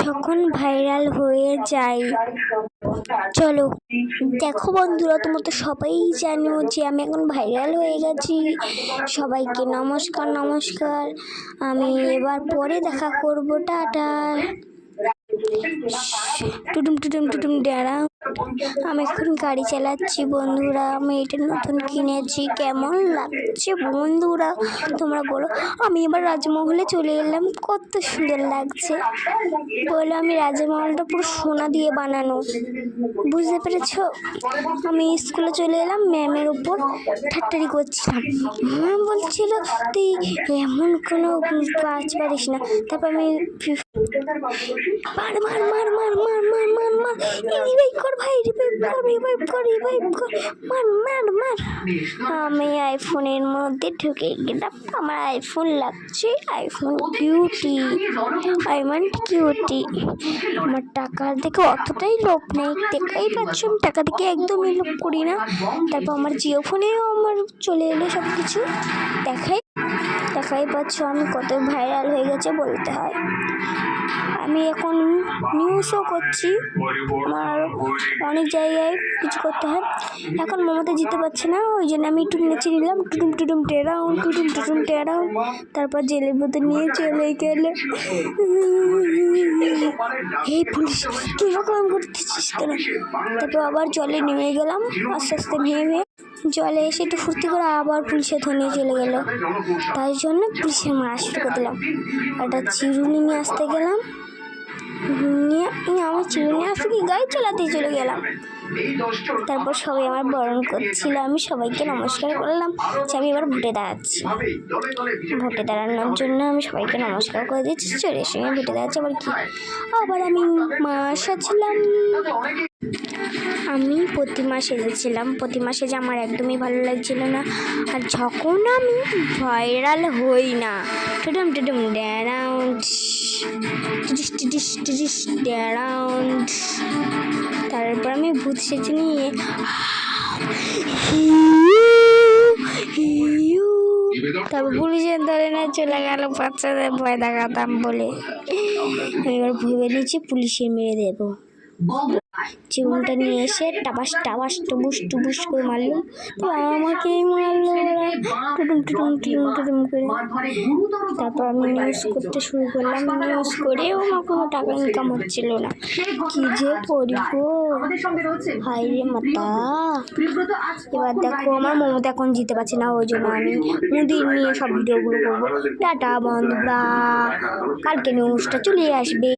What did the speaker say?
যখন ভাইরাল হয়ে যাই। চলো দেখো বন্ধুরা, তোমরা তো সবাই জানো যে আমি এখন ভাইরাল হয়ে গেছি। সবাইকে নমস্কার নমস্কার। আমি এবার পরে দেখা করবো, টাটা। টুটুম টুটুম টুটুম ডেরা। আমি এখন গাড়ি চালাচ্ছি বন্ধুরা। আমি এটা নতুন কিনেছি, কেমন লাগছে বন্ধুরা তোমরা বলো। আমি এবার রাজমহলে চলে এলাম, কত সুন্দর লাগছে বলো। আমি রাজমহলটা পুরো সোনা দিয়ে বানানো, বুঝতে পেরেছো? আমি স্কুলে চলে এলাম, ম্যামের উপর ঠাট্টারি করছিলাম। ম্যাম বলছিল তুই এমন কোনো কাজ পারিস না। তারপর আমি মার মার মার মার মার মার মার মার রিভাইভ কর ভাই, রিভাইভ কর মার মার মার। আমি আইফোনের মধ্যে ঢুকে গেলাম। আমার আইফোন লাগছে, আইফোন কিউটি, কিউটি। আমার টাকার দেখে অতটাই লোভ নেই, দেখাই পাচ্ছ আমি টাকা দেখে একদমই লোভ করি না। তারপর আমার জিও ফোনেও আমার চলে এলো সব কিছু, দেখাই পাচ্ছ আমি কত ভাইরাল হয়ে গেছে বলতে হয়। আমি এখন নিউজও করছি, আমার অনেক জায়গায় কিছু করতে হয়। এখন মমতা জিতে পারছে না, ওই জন্য আমি একটু নেচে নিলাম, টুটুম টুটুম টেরাউন, টুটুম টুটুম টেরাউন। তারপর জেলের মধ্যে নিয়ে চলে গেলে। এই পুলিশ তুই এরকম করতেছিস কেন? তারপর আবার জলে নেমে গেলাম আস্তে আস্তে ভেঙে জলে এসে একটু ফুর্তি করে আবার পুলিশের ধরে চলে গেল। তাই জন্য পুলিশের মারা শুরু করে দিলাম। একটা চিরুনি নিয়ে আসতে গেলাম, আমি চিরুনি আসতে কি গাড়ি চালাতে চলে গেলাম। তারপর সবাই আমার বরণ করছিল, আমি সবাইকে নমস্কার করলাম যে আমি এবার ভোটে দাঁড়াচ্ছি। ভোটে দাঁড়ানোর জন্য আমি সবাইকে নমস্কার করে দিচ্ছি, চলে এসে ভোটে দাঁড়াচ্ছি। আবার আমি মা সাজলাম। আমি প্রতিমা সেজেছিলাম। প্রতিমা সেজে আমার একদমই ভালো লাগছিল না। আর যখন আমি ভাইরাল হই না, টুডুম টুডুম ড্যারাউন্ড, ড্যারাউন্ড। তারপর আমি ভূত সেজে নিয়ে তারপর পুলিশের ধরে না চলে গেল, বাচ্চাদের ভয় দেখাতাম বলে। আমি এবার ভেবে নিয়েছি পুলিশে মেরে দেবো। চিমুনটা নিয়ে এসে টাবাস টাবাস টুবুস টুবুস করে মারলো, তো আমাকেই মারলো ওরা, টুটুম টুটুম টুটুম টুটুম করে। তারপর আমি নিউজ করতে শুরু করলাম। নিউজ করেও আমার কোনো টাকা ইনকাম হচ্ছিল না, কি যে করি গো, হাই রে মাতা। এবার দেখো আমার মমতা এখন জিতে পারছে না, ওই জন্য আমি মুদির নিয়ে সব ভিডিওগুলো করবো। টাটা বন্ধুরা, কালকে নিউজটা চলে আসবে।